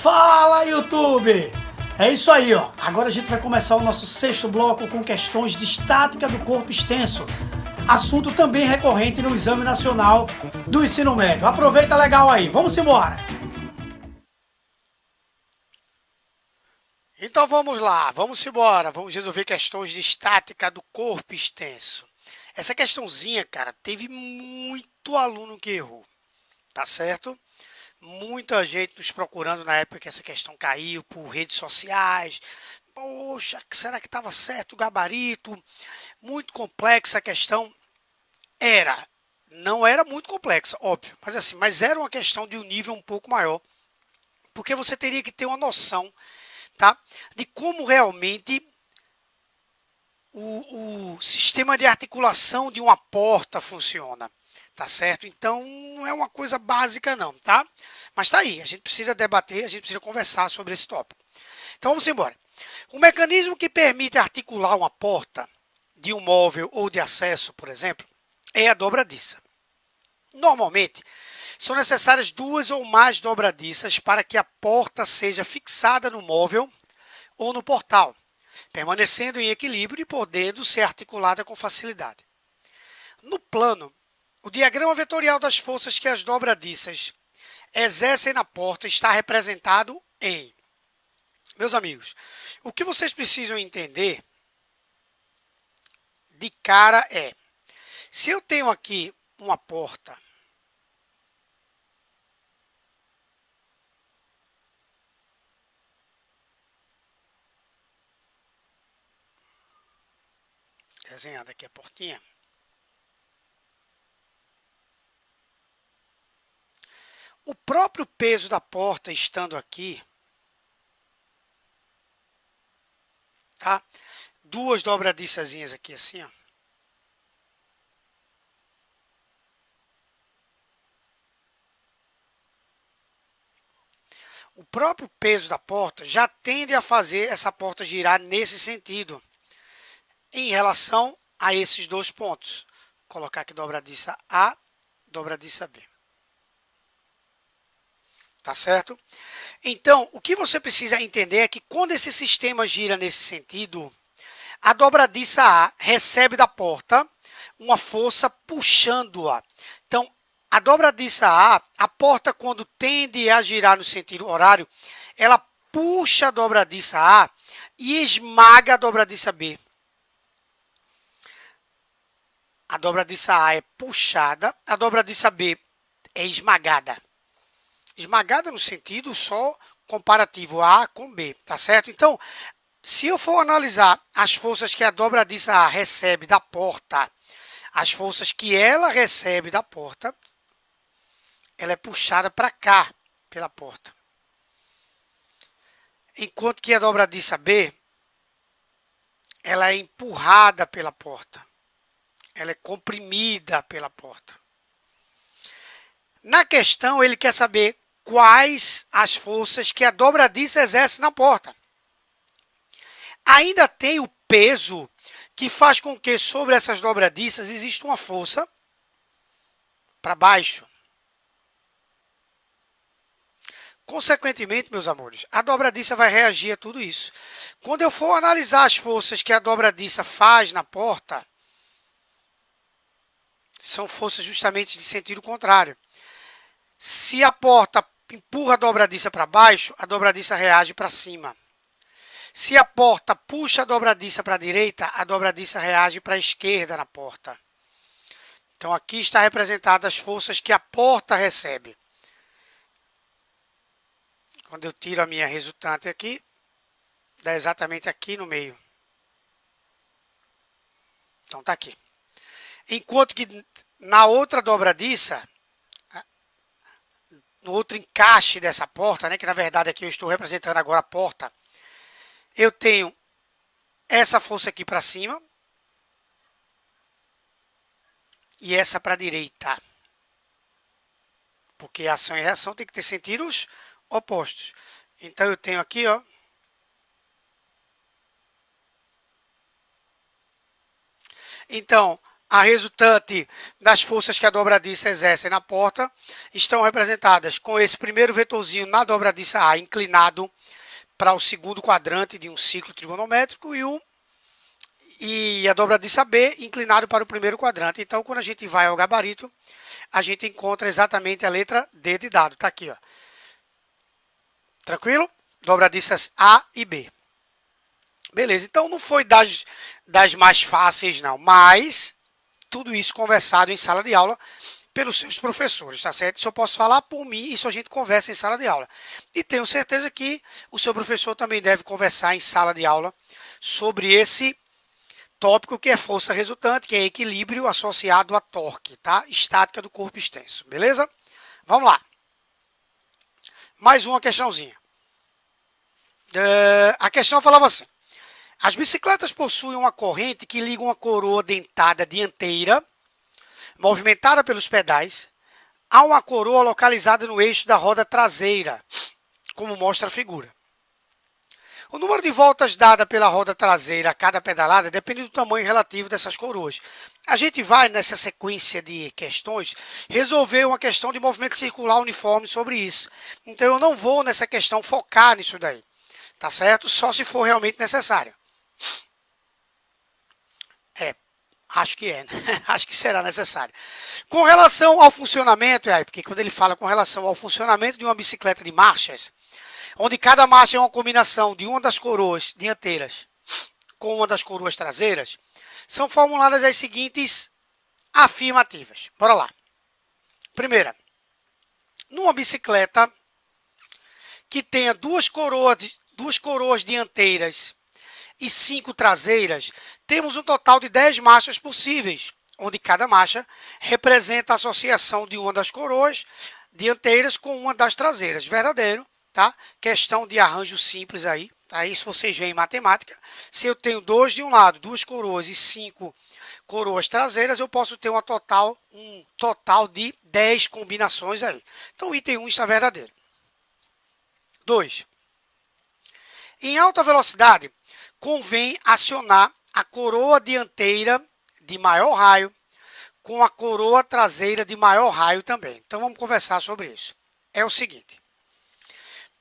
Fala, YouTube! É isso aí, ó. Agora a gente vai começar o nosso sexto bloco com questões de estática do corpo extenso. Assunto também recorrente no Exame Nacional do Ensino Médio. Aproveita legal aí, vamos embora! Então vamos lá, vamos embora. Vamos resolver questões de estática do corpo extenso. Essa questãozinha, cara, teve muito aluno que errou, tá certo? Muita gente nos procurando na época que essa questão caiu por redes sociais. Poxa, será que estava certo o gabarito? Muito complexa a questão. Era. Não era muito complexa, óbvio. Mas assim, mas era uma questão de um nível um pouco maior. Porque você teria que ter uma noção, tá? De como realmente o sistema de articulação de uma porta funciona. Tá certo? Então, não é uma coisa básica não, tá? Mas tá aí, a gente precisa debater, a gente precisa conversar sobre esse tópico. Então, vamos embora. O mecanismo que permite articular uma porta de um móvel ou de acesso, por exemplo, é a dobradiça. Normalmente, são necessárias duas ou mais dobradiças para que a porta seja fixada no móvel ou no portal, permanecendo em equilíbrio e podendo ser articulada com facilidade. No plano, o diagrama vetorial das forças que as dobradiças exercem na porta está representado em... Meus amigos, o que vocês precisam entender de cara é, se eu tenho aqui uma porta, desenhada aqui a portinha, o próprio peso da porta estando aqui, tá? Duas dobradiçazinhas aqui assim, ó. O próprio peso da porta já tende a fazer essa porta girar nesse sentido, em relação a esses dois pontos. Vou colocar aqui dobradiça A, dobradiça B. Tá certo? Então, o que você precisa entender é que quando esse sistema gira nesse sentido, a dobradiça A recebe da porta uma força puxando-a. Então, a dobradiça a porta quando tende a girar no sentido horário, ela puxa a dobradiça A e esmaga a dobradiça B. A dobradiça A é puxada, a dobradiça B é esmagada. Esmagada no sentido só comparativo A com B, tá certo? Então, se eu for analisar as forças que a dobradiça A recebe da porta, as forças que ela recebe da porta, ela é puxada para cá pela porta. Enquanto que a dobradiça B, ela é empurrada pela porta. Ela é comprimida pela porta. Na questão, ele quer saber quais as forças que a dobradiça exerce na porta. Ainda tem o peso que faz com que sobre essas dobradiças exista uma força para baixo. Consequentemente, meus amores, a dobradiça vai reagir a tudo isso. Quando eu for analisar as forças que a dobradiça faz na porta, são forças justamente de sentido contrário. Se a porta empurra a dobradiça para baixo, a dobradiça reage para cima. Se a porta puxa a dobradiça para a direita, a dobradiça reage para a esquerda na porta. Então, aqui está representadas as forças que a porta recebe. Quando eu tiro a minha resultante aqui, dá exatamente aqui no meio. Então, está aqui. Enquanto que na outra dobradiça, no outro encaixe dessa porta, né, que na verdade aqui eu estou representando agora a porta, eu tenho essa força aqui para cima e essa para a direita. Porque ação e reação tem que ter sentidos opostos. Então, eu tenho aqui, ó, então, a resultante das forças que a dobradiça exerce na porta estão representadas com esse primeiro vetorzinho na dobradiça A inclinado para o segundo quadrante de um ciclo trigonométrico e a dobradiça B inclinado para o primeiro quadrante. Então, quando a gente vai ao gabarito, a gente encontra exatamente a letra D de dado. Está aqui, ó. Tranquilo? Dobradiças A e B. Beleza, então não foi das mais fáceis, não, mas tudo isso conversado em sala de aula pelos seus professores, tá certo? Isso eu posso falar por mim, isso a gente conversa em sala de aula. E tenho certeza que o seu professor também deve conversar em sala de aula sobre esse tópico que é força resultante, que é equilíbrio associado a torque, tá? Estática do corpo extenso, beleza? Vamos lá. Mais uma questãozinha. A questão falava assim: as bicicletas possuem uma corrente que liga uma coroa dentada dianteira, movimentada pelos pedais, a uma coroa localizada no eixo da roda traseira, como mostra a figura. O número de voltas dada pela roda traseira a cada pedalada depende do tamanho relativo dessas coroas. A gente vai, nessa sequência de questões, resolver uma questão de movimento circular uniforme sobre isso. Então, eu não vou, nessa questão, focar nisso daí. Tá certo? Só se for realmente necessário. Acho que é, né? Acho que será necessário. Com relação ao funcionamento, porque quando ele fala com relação ao funcionamento de uma bicicleta de marchas, onde cada marcha é uma combinação de uma das coroas dianteiras com uma das coroas traseiras, são formuladas as seguintes afirmativas. Bora lá. Primeira, numa bicicleta que tenha duas coroas dianteiras e 5 traseiras, temos um total de 10 marchas possíveis, onde cada marcha representa a associação de uma das coroas dianteiras com uma das traseiras. Verdadeiro, tá? Questão de arranjo simples aí, tá? Isso vocês veem em matemática. Se eu tenho 2 de um lado, 2 coroas e 5 coroas traseiras, eu posso ter um total de 10 combinações aí. Então, o item 1 está verdadeiro. 2. Em alta velocidade, convém acionar a coroa dianteira de maior raio com a coroa traseira de maior raio também. Então, vamos conversar sobre isso. É o seguinte.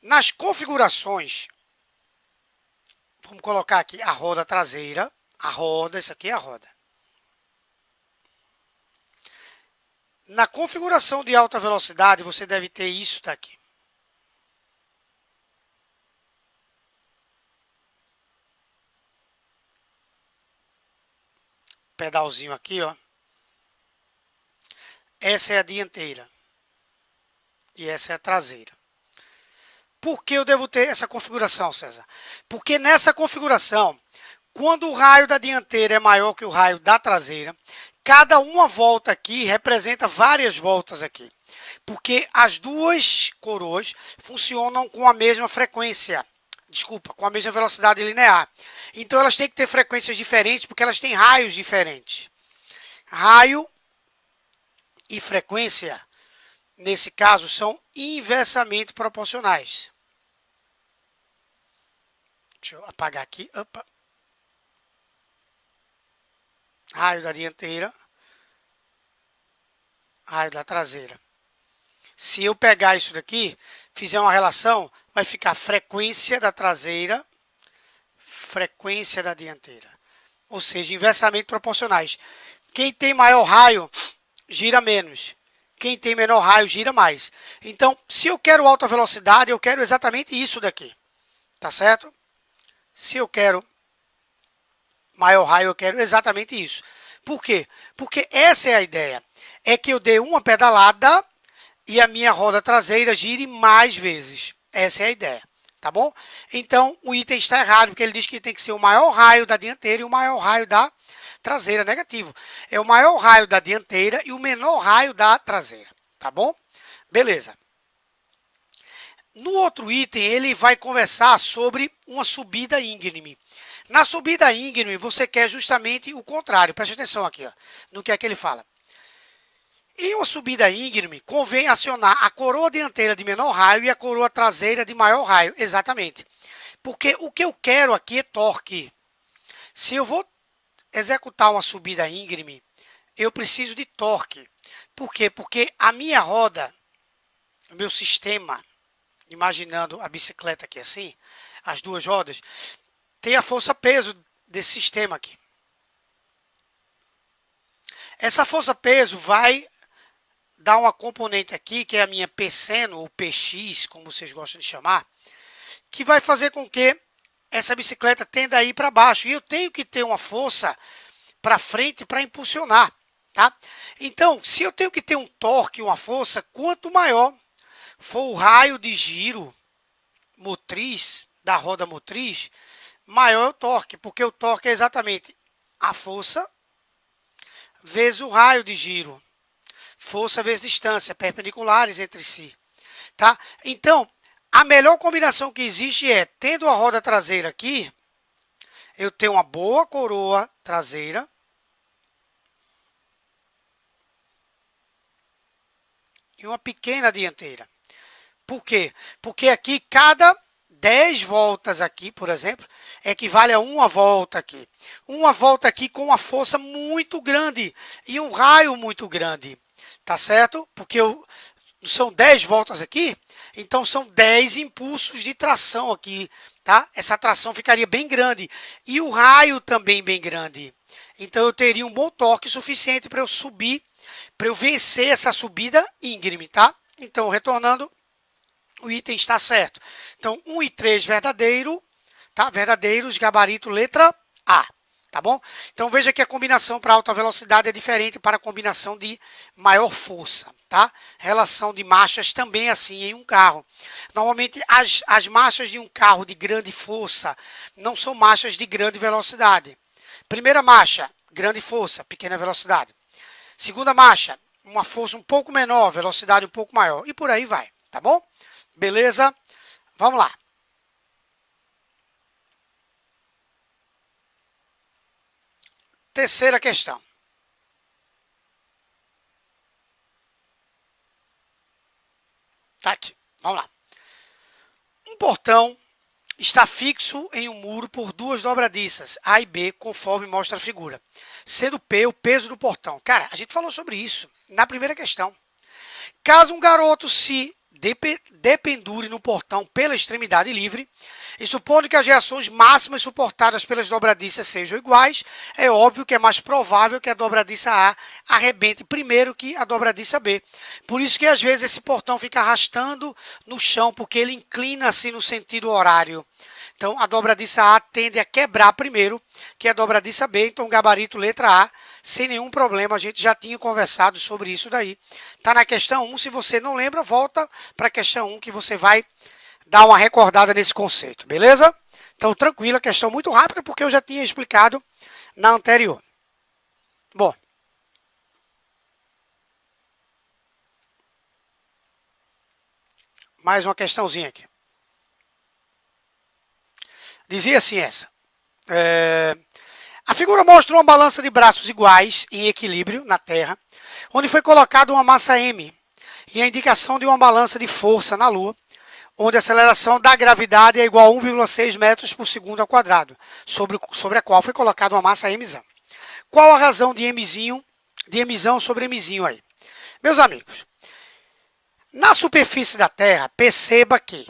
Nas configurações, vamos colocar aqui a roda traseira. A roda, isso aqui é a roda. Na configuração de alta velocidade, você deve ter isso daqui. Pedalzinho aqui, ó. Essa é a dianteira. E essa é a traseira. Por que eu devo ter essa configuração, César? Porque nessa configuração, quando o raio da dianteira é maior que o raio da traseira, cada uma volta aqui representa várias voltas aqui. Porque as duas coroas funcionam com a mesma frequência. Desculpa, com a mesma velocidade linear. Então, elas têm que ter frequências diferentes porque elas têm raios diferentes. Raio e frequência, nesse caso, são inversamente proporcionais. Deixa eu apagar aqui. Opa. Raio da dianteira, raio da traseira. Se eu pegar isso daqui, fizer uma relação, vai ficar frequência da traseira, frequência da dianteira. Ou seja, inversamente proporcionais. Quem tem maior raio, gira menos. Quem tem menor raio, gira mais. Então, se eu quero alta velocidade, eu quero exatamente isso daqui. Tá certo? Se eu quero maior raio, eu quero exatamente isso. Por quê? Porque essa é a ideia. É que eu dê uma pedalada e a minha roda traseira gire mais vezes. Essa é a ideia, tá bom? Então, o item está errado, porque ele diz que tem que ser o maior raio da dianteira e o maior raio da traseira. Negativo. É o maior raio da dianteira e o menor raio da traseira, tá bom? Beleza. No outro item, ele vai conversar sobre uma subida íngreme. Na subida íngreme, você quer justamente o contrário. Preste atenção aqui, ó, no que é que ele fala. Em uma subida íngreme, convém acionar a coroa dianteira de menor raio e a coroa traseira de maior raio. Exatamente. Porque o que eu quero aqui é torque. Se eu vou executar uma subida íngreme, eu preciso de torque. Por quê? Porque a minha roda, o meu sistema, imaginando a bicicleta aqui assim, as duas rodas, tem a força-peso desse sistema aqui. Essa força-peso vai dar uma componente aqui, que é a minha P-seno, ou PX, como vocês gostam de chamar, que vai fazer com que essa bicicleta tenda a ir para baixo. E eu tenho que ter uma força para frente para impulsionar. Tá? Então, se eu tenho que ter um torque, uma força, quanto maior for o raio de giro motriz, da roda motriz, maior é o torque, porque o torque é exatamente a força vezes o raio de giro. Força vezes distância, perpendiculares entre si. Tá? Então, a melhor combinação que existe é, tendo a roda traseira aqui, eu tenho uma boa coroa traseira, e uma pequena dianteira. Por quê? Porque aqui cada 10 voltas aqui, por exemplo, equivale a uma volta aqui. Uma volta aqui com uma força muito grande e um raio muito grande. Tá certo? Porque são 10 voltas aqui, então são 10 impulsos de tração aqui. Tá? Essa tração ficaria bem grande. E o raio também bem grande. Então eu teria um bom torque suficiente para eu subir, para eu vencer essa subida íngreme, tá? Então, retornando, o item está certo. Então, 1 e 3 verdadeiro, tá? Verdadeiros, gabarito, letra A, tá bom? Então, veja que a combinação para alta velocidade é diferente para a combinação de maior força, tá? Relação de marchas também é assim em um carro. Normalmente, as marchas de um carro de grande força não são marchas de grande velocidade. Primeira marcha, grande força, pequena velocidade. Segunda marcha, uma força um pouco menor, velocidade um pouco maior. E por aí vai, tá bom? Beleza? Vamos lá. Terceira questão. Tá aqui, vamos lá. Um portão está fixo em um muro por duas dobradiças, A e B, conforme mostra a figura. Sendo P o peso do portão. Cara, a gente falou sobre isso na primeira questão. Caso um garoto se dependure no portão pela extremidade livre, e supondo que as reações máximas suportadas pelas dobradiças sejam iguais, é óbvio que é mais provável que a dobradiça A arrebente primeiro que a dobradiça B. Por isso que às vezes esse portão fica arrastando no chão, porque ele inclina assim no sentido horário. Então, a dobradiça A tende a quebrar primeiro que a dobradiça B. Então, gabarito letra A, sem nenhum problema. A gente já tinha conversado sobre isso daí. Está na questão 1. Se você não lembra, volta para a questão 1 que você vai dar uma recordada nesse conceito. Beleza? Então, tranquilo. Questão muito rápida porque eu já tinha explicado na anterior. Bom. Mais uma questãozinha aqui. Dizia assim essa. A figura mostra uma balança de braços iguais em equilíbrio na Terra, onde foi colocada uma massa M e a indicação de uma balança de força na Lua, onde a aceleração da gravidade é igual a 1,6 metros por segundo ao quadrado, sobre a qual foi colocada uma massa Mzão. Qual a razão de emisão sobre Mzinho aí? Meus amigos, na superfície da Terra, perceba que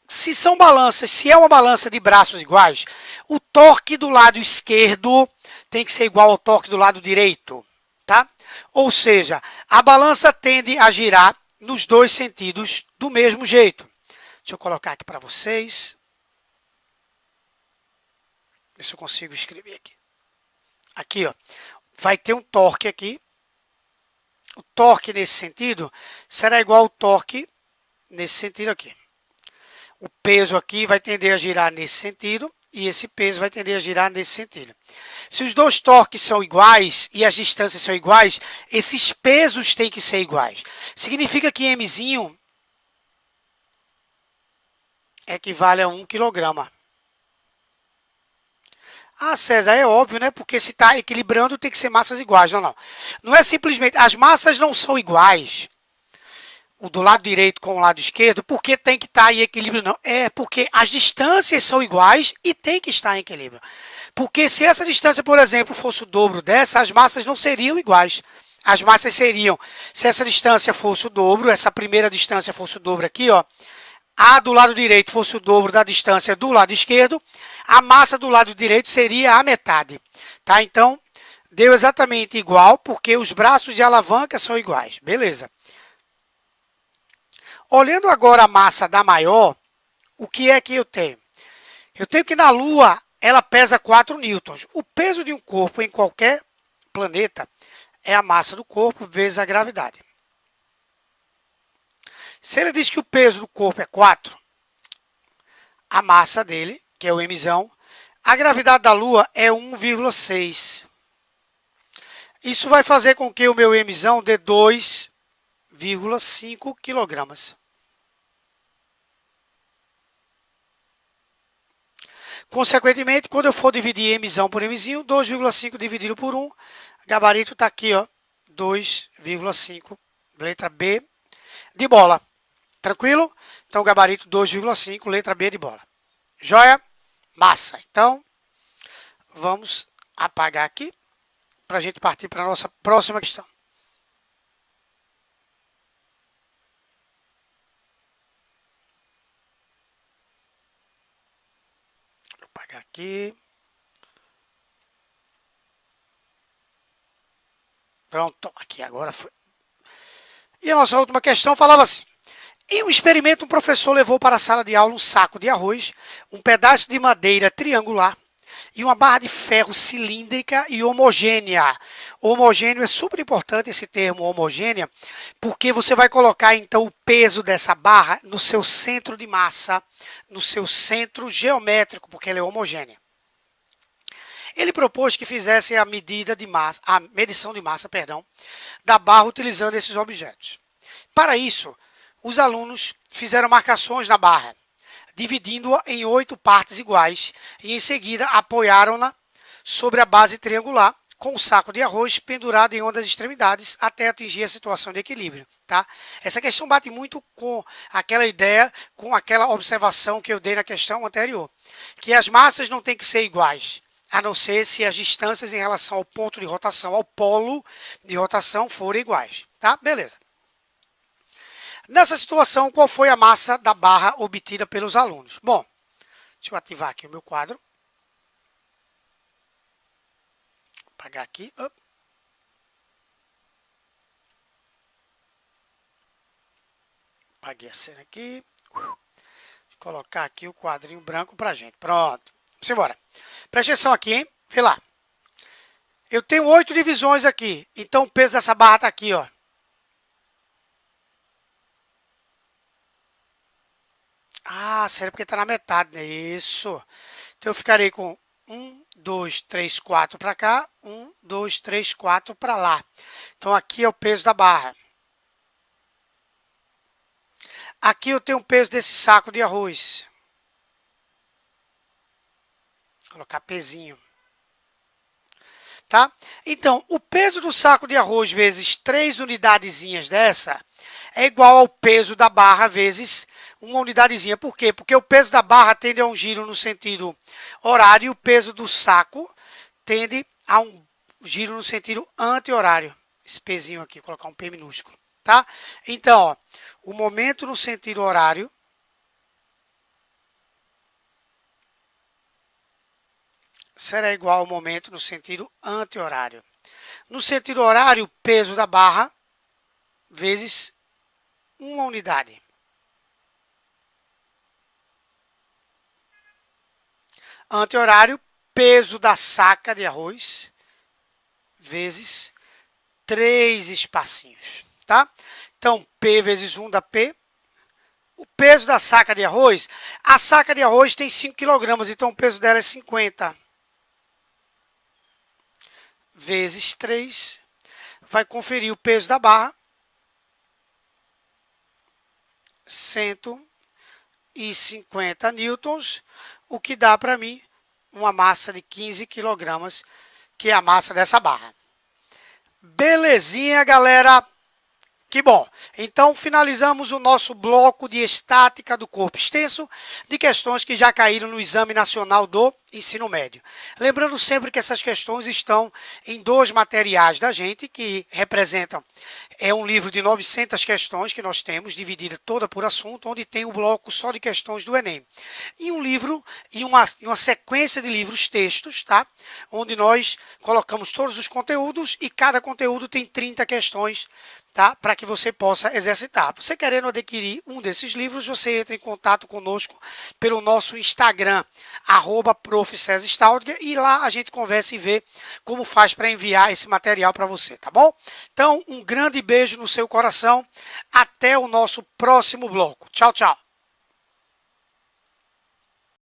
se é uma balança de braços iguais, o torque do lado esquerdo tem que ser igual ao torque do lado direito, tá? Ou seja, a balança tende a girar nos dois sentidos do mesmo jeito. Deixa eu colocar aqui para vocês. Ver se eu consigo escrever aqui. Aqui, ó, vai ter um torque aqui. O torque nesse sentido será igual ao torque nesse sentido aqui. O peso aqui vai tender a girar nesse sentido e esse peso vai tender a girar nesse sentido. Se os dois torques são iguais e as distâncias são iguais, esses pesos têm que ser iguais. Significa que Mzinho equivale a 1 kg. Ah, César, é óbvio, né? Porque se está equilibrando tem que ser massas iguais. Não, não. Não é simplesmente... As massas não são iguais. O do lado direito com o lado esquerdo, porque tem que estar em equilíbrio, não. É porque as distâncias são iguais e tem que estar em equilíbrio. Porque se essa distância, por exemplo, fosse o dobro dessa, as massas não seriam iguais. As massas seriam, se essa distância fosse o dobro, essa primeira distância fosse o dobro aqui, ó, A do lado direito fosse o dobro da distância do lado esquerdo, a massa do lado direito seria a metade. Tá? Então, deu exatamente igual, porque os braços de alavanca são iguais. Beleza. Olhando agora a massa da maior, o que é que eu tenho? Eu tenho que na Lua ela pesa 4 newtons. O peso de um corpo em qualquer planeta é a massa do corpo vezes a gravidade. Se ele diz que o peso do corpo é 4, a massa dele, que é o mzão, a gravidade da Lua é 1,6. Isso vai fazer com que o meu mzão dê 2,5 kg. Consequentemente, quando eu for dividir mzão por mzinho, 2,5 dividido por 1, gabarito está aqui, ó, 2,5, letra B de bola. Tranquilo? Então, gabarito 2,5, letra B de bola. Joia? Massa. Então, vamos apagar aqui para a gente partir para a nossa próxima questão. Vou apagar aqui. Pronto, aqui agora foi. E a nossa última questão falava assim. Em um experimento, um professor levou para a sala de aula um saco de arroz, um pedaço de madeira triangular e uma barra de ferro cilíndrica e homogênea. Homogêneo é super importante esse termo homogênea, porque você vai colocar então o peso dessa barra no seu centro de massa, no seu centro geométrico, porque ela é homogênea. Ele propôs que fizessem a medida de massa, a medição de massa, da barra utilizando esses objetos. Para isso, os alunos fizeram marcações na barra, dividindo-a em 8 partes iguais e em seguida apoiaram-na sobre a base triangular com o saco de arroz pendurado em uma das extremidades até atingir a situação de equilíbrio. Tá? Essa questão bate muito com aquela ideia, com aquela observação que eu dei na questão anterior, que as massas não têm que ser iguais, a não ser se as distâncias em relação ao ponto de rotação, ao polo de rotação, forem iguais. Tá? Beleza. Nessa situação, qual foi a massa da barra obtida pelos alunos? Bom, deixa eu ativar aqui o meu quadro. Vou apagar aqui. Apaguei a cena aqui. Vou colocar aqui o quadrinho branco pra gente. Pronto. Vamos embora. Presta atenção aqui, hein? Vê lá. Eu tenho 8 divisões aqui. Então, o peso dessa barra está aqui, ó. Ah, sério, porque está na metade, né? Isso. Então, eu ficarei com 1, 2, 3, 4 para cá. 1, 2, 3, 4 para lá. Então, aqui é o peso da barra. Aqui eu tenho o peso desse saco de arroz. Vou colocar pezinho. Tá? Então, o peso do saco de arroz vezes 3 unidadezinhas dessa é igual ao peso da barra vezes uma unidadezinha. Por quê? Porque o peso da barra tende a um giro no sentido horário e o peso do saco tende a um giro no sentido anti-horário. Esse pezinho aqui, vou colocar um P minúsculo. Tá? Então, ó, o momento no sentido horário será igual ao momento no sentido anti-horário. No sentido horário, o peso da barra vezes uma unidade. Anti-horário, peso da saca de arroz vezes 3 espacinhos. Tá? Então, P vezes 1 dá P. O peso da saca de arroz, a saca de arroz tem 5 kg, então o peso dela é 50. Vezes 3, vai conferir o peso da barra, 150 newtons, o que dá para mim uma massa de 15 kg, que é a massa dessa barra. Belezinha, galera? Que bom! Então, finalizamos o nosso bloco de estática do corpo extenso, de questões que já caíram no Exame Nacional do ensino médio. Lembrando sempre que essas questões estão em 2 materiais da gente, que representam, um livro de 900 questões que nós temos, dividida toda por assunto, onde tem o bloco só de questões do Enem. E um livro, e uma sequência de livros textos, tá? Onde nós colocamos todos os conteúdos e cada conteúdo tem 30 questões, tá? Para que você possa exercitar. Você querendo adquirir um desses livros, você entra em contato conosco pelo nosso Instagram, @prof.cesar e lá a gente conversa e vê como faz para enviar esse material para você, tá bom? Então, um grande beijo no seu coração. Até o nosso próximo bloco. Tchau, tchau.